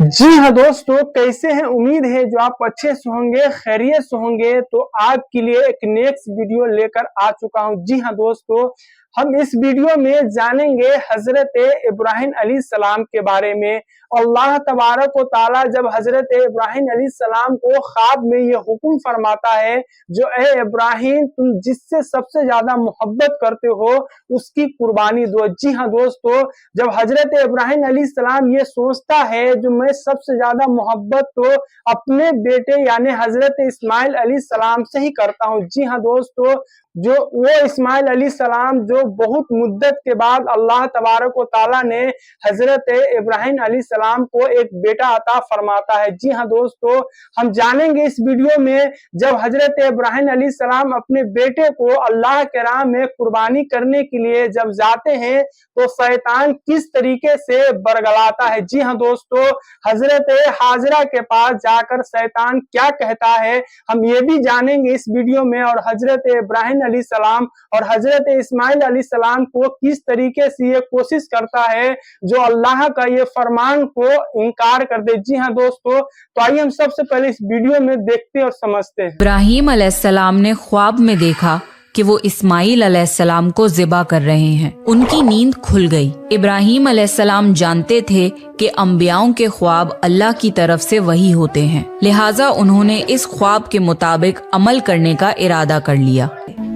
जी हाँ दोस्तों, कैसे हैं? उम्मीद है जो आप अच्छे से होंगे, खैरियत से होंगे। तो आपके लिए एक नेक्स्ट वीडियो लेकर आ चुका हूं। जी हाँ दोस्तों, हम इस वीडियो में जानेंगे हजरत इब्राहीम अलैहिस्सलाम के बारे में। अल्लाह तबारक व तआला जब हजरत इब्राहीम अलैहिस्सलाम को ख्वाब में ये हुक्म फरमाता है, जो ए इब्राहीम, तुम जिससे सबसे ज्यादा मोहब्बत करते हो उसकी कुर्बानी दो। जी हाँ दोस्तों, जब हजरत इब्राहीम अलैहिस्सलाम ये सोचता है जो मैं सबसे ज्यादा मोहब्बत तो अपने बेटे यानी हजरत इस्माइल अलैहिस्सलाम से ही करता हूँ। जी हाँ दोस्तों, जो वो इस्माइल अलैहिस्सलाम जो बहुत मुद्दत के बाद अल्लाह तबारक व तआला ने हजरत इब्राहीम अलैहिस्सलाम को एक बेटा अता फरमाता है। जी हाँ दोस्तों, हम जानेंगे इस वीडियो में जब हजरत इब्राहीम अलैहिस्सलाम अपने बेटे को अल्लाह के राह में कुर्बानी करने के लिए जब जाते हैं तो शैतान किस तरीके से बरगलाता है। जी हाँ दोस्तों, हजरत हाजरा के पास जाकर शैतान क्या कहता है, हम ये भी जानेंगे इस वीडियो में। और हजरत इब्राहीम अलैहिस्सलाम और हजरत इस्माइल अलैहिस्सलाम को किस तरीके से ये कोशिश करता है जो अल्लाह का ये फरमान को इनकार कर दे। जी हाँ दोस्तों, तो आइए हम सबसे पहले इस वीडियो में देखते और समझते हैं। इब्राहीम अलैहिस्सलाम ने ख्वाब में देखा कि वो इस्माइल अलैहिस्सलाम को ज़िबा कर रहे हैं। उनकी नींद खुल गई। इब्राहीम अलैहिस्सलाम जानते थे कि अंबियाओं के ख्वाब अल्लाह की तरफ से वही होते हैं, लिहाजा उन्होंने इस ख्वाब के मुताबिक अमल करने का इरादा कर लिया।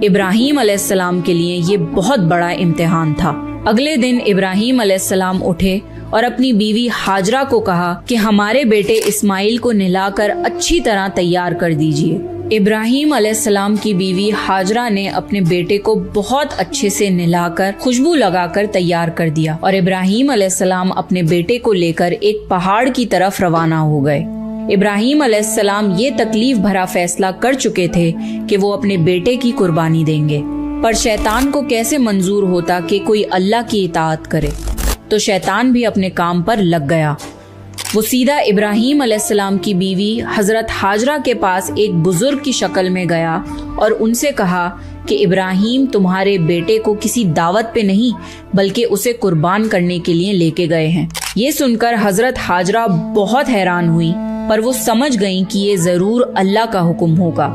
इब्राहीम अलैहिस्सलाम के लिए ये बहुत बड़ा इम्तिहान था। अगले दिन इब्राहीम अलैहिस्सलाम उठे और अपनी बीवी हाजरा को कहा कि हमारे बेटे इस्माइल को नहलाकर अच्छी तरह तैयार कर दीजिए। इब्राहीम अलैहिस्सलाम की बीवी हाजरा ने अपने बेटे को बहुत अच्छे से नहलाकर खुशबू लगाकर तैयार कर दिया और इब्राहीम अलैहिस्सलाम अपने बेटे को लेकर एक पहाड़ की तरफ रवाना हो गए। इब्राहीम अलैहिस्सलाम ये तकलीफ भरा फैसला कर चुके थे कि वो अपने बेटे की कुर्बानी देंगे, पर शैतान को कैसे मंजूर होता कि कोई अल्लाह की इताअत करे। तो शैतान भी अपने काम पर लग गया। वो सीधा इब्राहीम अलैहिस्सलाम की बीवी हजरत हाजरा के पास एक बुजुर्ग की शक्ल में गया और उनसे कहा कि इब्राहीम तुम्हारे बेटे को किसी दावत पे नहीं बल्कि उसे कुर्बान करने के लिए लेके गए हैं। ये सुनकर हजरत हाजरा बहुत हैरान हुई, पर वो समझ गईं कि ये जरूर अल्लाह का हुक्म होगा।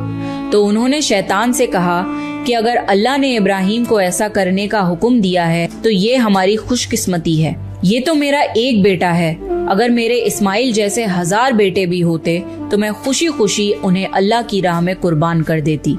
तो उन्होंने शैतान से कहा कि अगर अल्लाह ने इब्राहीम को ऐसा करने का हुक्म दिया है तो ये हमारी खुशकिस्मती है। ये तो मेरा एक बेटा है, अगर मेरे इस्माइल जैसे 1000 बेटे भी होते तो मैं खुशी खुशी उन्हें अल्लाह की राह में कुर्बान कर देती।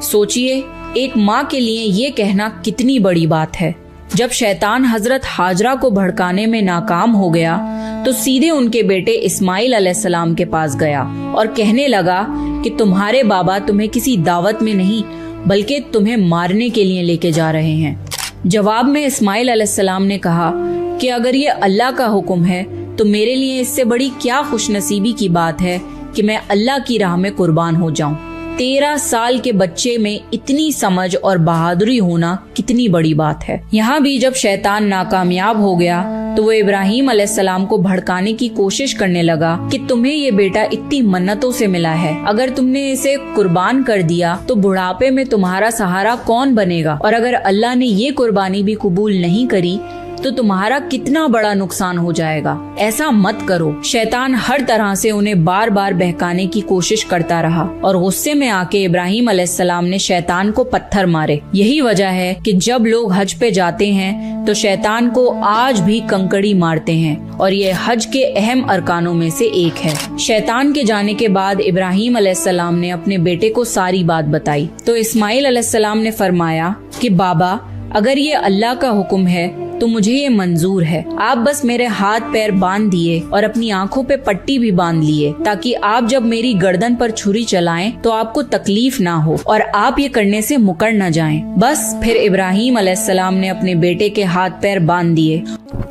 सोचिए, एक माँ के लिए ये कहना कितनी बड़ी बात है। जब शैतान हजरत हाजरा को भड़काने में नाकाम हो गया तो सीधे उनके बेटे इस्माइल अलैहिस्सलाम के पास गया और कहने लगा कि तुम्हारे बाबा तुम्हें किसी दावत में नहीं बल्कि तुम्हें मारने के लिए लेके जा रहे हैं। जवाब में इस्माइल अलैहिस्सलाम ने कहा कि अगर ये अल्लाह का हुक्म है तो मेरे लिए इससे बड़ी क्या खुशनसीबी की बात है कि मैं अल्लाह की राह में कुर्बान हो जाऊं। 13 साल के बच्चे में इतनी समझ और बहादुरी होना कितनी बड़ी बात है। यहाँ भी जब शैतान नाकामयाब हो गया तो वो इब्राहीम अलैहिस्सलाम को भड़काने की कोशिश करने लगा कि तुम्हें ये बेटा इतनी मन्नतों से मिला है, अगर तुमने इसे कुर्बान कर दिया तो बुढ़ापे में तुम्हारा सहारा कौन बनेगा, और अगर अल्लाह ने ये कुर्बानी भी कबूल नहीं करी तो तुम्हारा कितना बड़ा नुकसान हो जाएगा। ऐसा मत करो। शैतान हर तरह से उन्हें बार बार बहकाने की कोशिश करता रहा और गुस्से में आके इब्राहीम अलैहिस्सलाम ने शैतान को पत्थर मारे। यही वजह है कि जब लोग हज पे जाते हैं तो शैतान को आज भी कंकड़ी मारते हैं और ये हज के अहम अरकानों में से एक है। शैतान के जाने के बाद इब्राहीम अलैहिस्सलाम ने अपने बेटे को सारी बात बताई तो इस्माइल अलैहिस्सलाम ने फरमाया कि बाबा, अगर ये अल्लाह का हुक्म है तो मुझे ये मंजूर है। आप बस मेरे हाथ पैर बांध दिए और अपनी आंखों पे पट्टी भी बांध लिए ताकि आप जब मेरी गर्दन पर छुरी चलाएं तो आपको तकलीफ ना हो और आप ये करने से मुकर न जाएं। बस फिर इब्राहीम अलैहिस्सलाम ने अपने बेटे के हाथ पैर बांध दिए।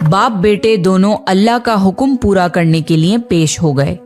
बाप बेटे दोनों अल्लाह का हुक्म पूरा करने के लिए पेश हो गए।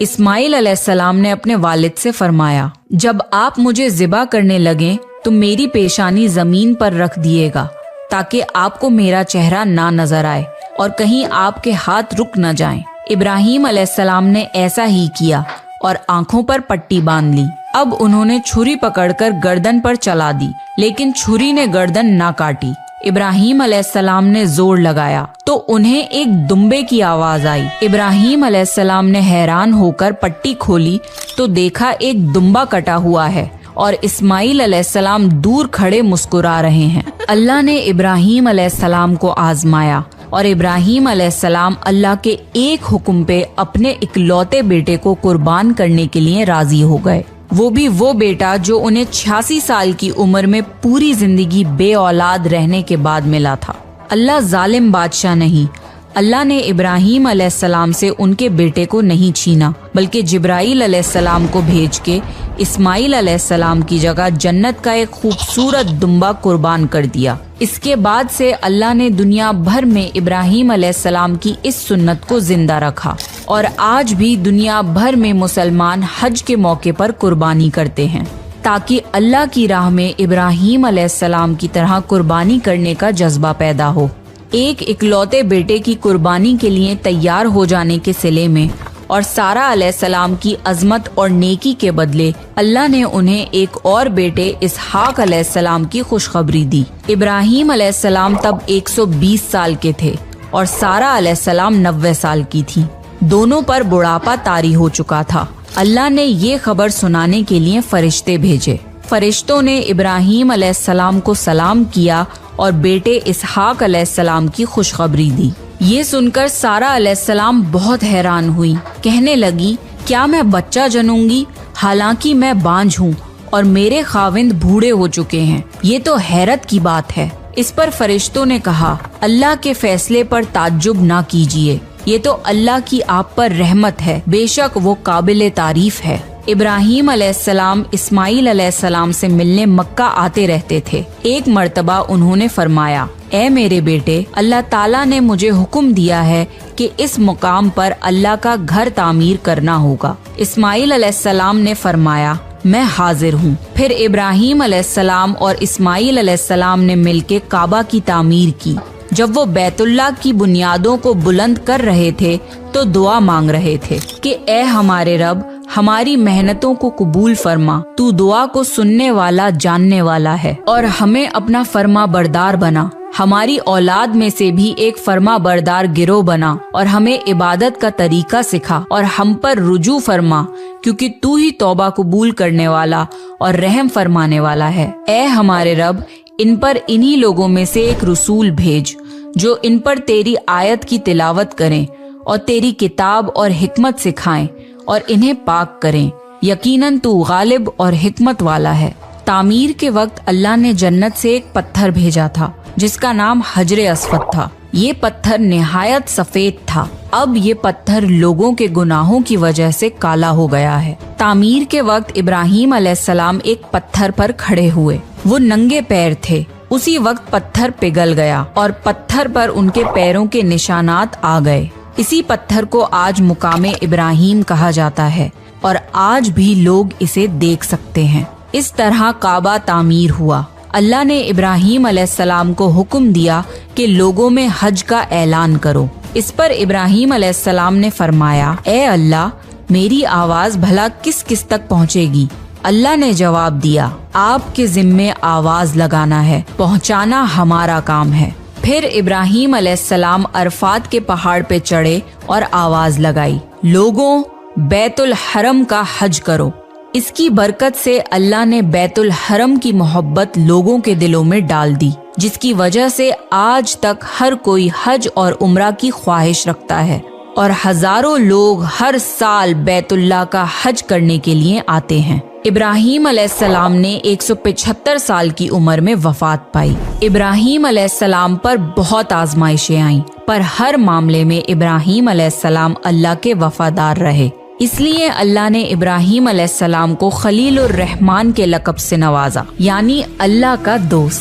इस्माइल अलैहिस्सलाम ने अपने वालिद से फरमाया, जब आप मुझे ज़िबा करने लगे तो मेरी पेशानी जमीन पर रख दिएगा ताकि आपको मेरा चेहरा ना नजर आए और कहीं आपके हाथ रुक न जाएं। इब्राहीम अलैहिस्सलाम ने ऐसा ही किया और आंखों पर पट्टी बांध ली। अब उन्होंने छुरी पकड़कर गर्दन पर चला दी, लेकिन छुरी ने गर्दन ना काटी। ابراہیم علیہ السلام نے زور لگایا تو انہیں ایک دمبے کی آواز آئی۔ ابراہیم علیہ السلام نے حیران ہو کر پٹی کھولی تو دیکھا ایک دمبا کٹا ہوا ہے اور اسماعیل علیہ السلام دور کھڑے مسکرا رہے ہیں۔ اللہ نے ابراہیم علیہ السلام کو آزمایا اور ابراہیم علیہ السلام اللہ کے ایک حکم پہ اپنے اکلوتے بیٹے کو قربان کرنے کے لیے راضی ہو گئے، وہ بھی وہ بیٹا جو انہیں 86 سال کی عمر میں پوری زندگی بے اولاد رہنے کے بعد ملا تھا۔ اللہ ظالم بادشاہ نہیں، اللہ نے ابراہیم علیہ السلام سے ان کے بیٹے کو نہیں چھینا، بلکہ جبرائیل علیہ السلام کو بھیج کے اسماعیل علیہ السلام کی جگہ جنت کا ایک خوبصورت دمبا قربان کر دیا۔ اس کے بعد سے اللہ نے دنیا بھر میں ابراہیم علیہ السلام کی اس سنت کو زندہ رکھا، اور آج بھی دنیا بھر میں مسلمان حج کے موقع پر قربانی کرتے ہیں تاکہ اللہ کی راہ میں ابراہیم علیہ السلام کی طرح قربانی کرنے کا جذبہ پیدا ہو۔ ایک اکلوتے بیٹے کی قربانی کے لیے تیار ہو جانے کے صلے میں اور سارہ علیہ السلام کی عظمت اور نیکی کے بدلے اللہ نے انہیں ایک اور بیٹے اسحاق علیہ السلام کی خوشخبری دی۔ ابراہیم علیہ السلام تب 120 سال کے تھے اور سارہ علیہ السلام 90 سال کی تھی۔ دونوں پر بڑھاپا طاری ہو چکا تھا۔ اللہ نے یہ خبر سنانے کے لیے فرشتے بھیجے۔ فرشتوں نے ابراہیم علیہ السلام کو سلام کیا اور بیٹے اسحاق علیہ السلام کی خوشخبری دی۔ یہ سن کر سارہ علیہ السلام بہت حیران ہوئی، کہنے لگی کیا میں بچہ جنوں گی؟ حالانکہ میں بانجھ ہوں اور میرے خاوند بوڑھے ہو چکے ہیں، یہ تو حیرت کی بات ہے۔ اس پر فرشتوں نے کہا اللہ کے فیصلے پر تعجب نہ کیجیے، یہ تو اللہ کی آپ پر رحمت ہے، بے شک وہ قابل تعریف ہے۔ ابراہیم علیہ السلام اسماعیل علیہ السلام سے ملنے مکہ آتے رہتے تھے۔ ایک مرتبہ انہوں نے فرمایا اے میرے بیٹے، اللہ تعالیٰ نے مجھے حکم دیا ہے کہ اس مقام پر اللہ کا گھر تعمیر کرنا ہوگا۔ اسماعیل علیہ السلام نے فرمایا میں حاضر ہوں۔ پھر ابراہیم علیہ السلام اور اسماعیل علیہ السلام نے مل کے کعبہ کی تعمیر کی۔ جب وہ بیت اللہ کی بنیادوں کو بلند کر رہے تھے تو دعا مانگ رہے تھے کہ اے ہمارے رب، ہماری محنتوں کو قبول فرما، تو دعا کو سننے والا جاننے والا ہے، اور ہمیں اپنا فرما بردار بنا، ہماری اولاد میں سے بھی ایک فرما بردار گروہ بنا، اور ہمیں عبادت کا طریقہ سکھا اور ہم پر رجوع فرما، کیونکہ تو ہی توبہ قبول کرنے والا اور رحم فرمانے والا ہے۔ اے ہمارے رب، ان پر انہی لوگوں میں سے ایک رسول بھیج جو ان پر تیری آیت کی تلاوت کریں اور تیری کتاب اور حکمت سکھائیں اور انہیں پاک کریں، یقیناً تو غالب اور حکمت والا ہے۔ تعمیر کے وقت اللہ نے جنت سے ایک پتھر بھیجا تھا جس کا نام حجر اسود تھا۔ یہ پتھر نہایت سفید تھا، اب یہ پتھر لوگوں کے گناہوں کی وجہ سے کالا ہو گیا ہے۔ تعمیر کے وقت ابراہیم علیہ السلام ایک پتھر پر کھڑے ہوئے، وہ ننگے پیر تھے۔ اسی وقت پتھر پگھل گیا اور پتھر پر ان کے پیروں کے نشانات آ گئے۔ اسی پتھر کو آج مقام ابراہیم کہا جاتا ہے اور آج بھی لوگ اسے دیکھ سکتے ہیں۔ اس طرح کعبہ تعمیر ہوا۔ اللہ نے ابراہیم علیہ السلام کو حکم دیا کہ لوگوں میں حج کا اعلان کرو۔ اس پر ابراہیم علیہ السلام نے فرمایا اے اللہ، میری آواز بھلا کس کس تک پہنچے گی؟ اللہ نے جواب دیا آپ کے ذمے آواز لگانا ہے، پہنچانا ہمارا کام ہے۔ پھر ابراہیم علیہ السلام عرفات کے پہاڑ پہ چڑھے اور آواز لگائی لوگوں، بیت الحرم کا حج کرو۔ اس کی برکت سے اللہ نے بیت الحرم کی محبت لوگوں کے دلوں میں ڈال دی، جس کی وجہ سے آج تک ہر کوئی حج اور عمرہ کی خواہش رکھتا ہے، اور ہزاروں لوگ ہر سال بیت اللہ کا حج کرنے کے لیے آتے ہیں۔ ابراہیم علیہ السلام نے 175 سال کی عمر میں وفات پائی۔ ابراہیم علیہ السلام پر بہت آزمائشیں آئیں، پر ہر معاملے میں ابراہیم علیہ السلام اللہ کے وفادار رہے۔ اس لیے اللہ نے ابراہیم علیہ السلام کو خلیل الرحمن کے لقب سے نوازا، یعنی اللہ کا دوست۔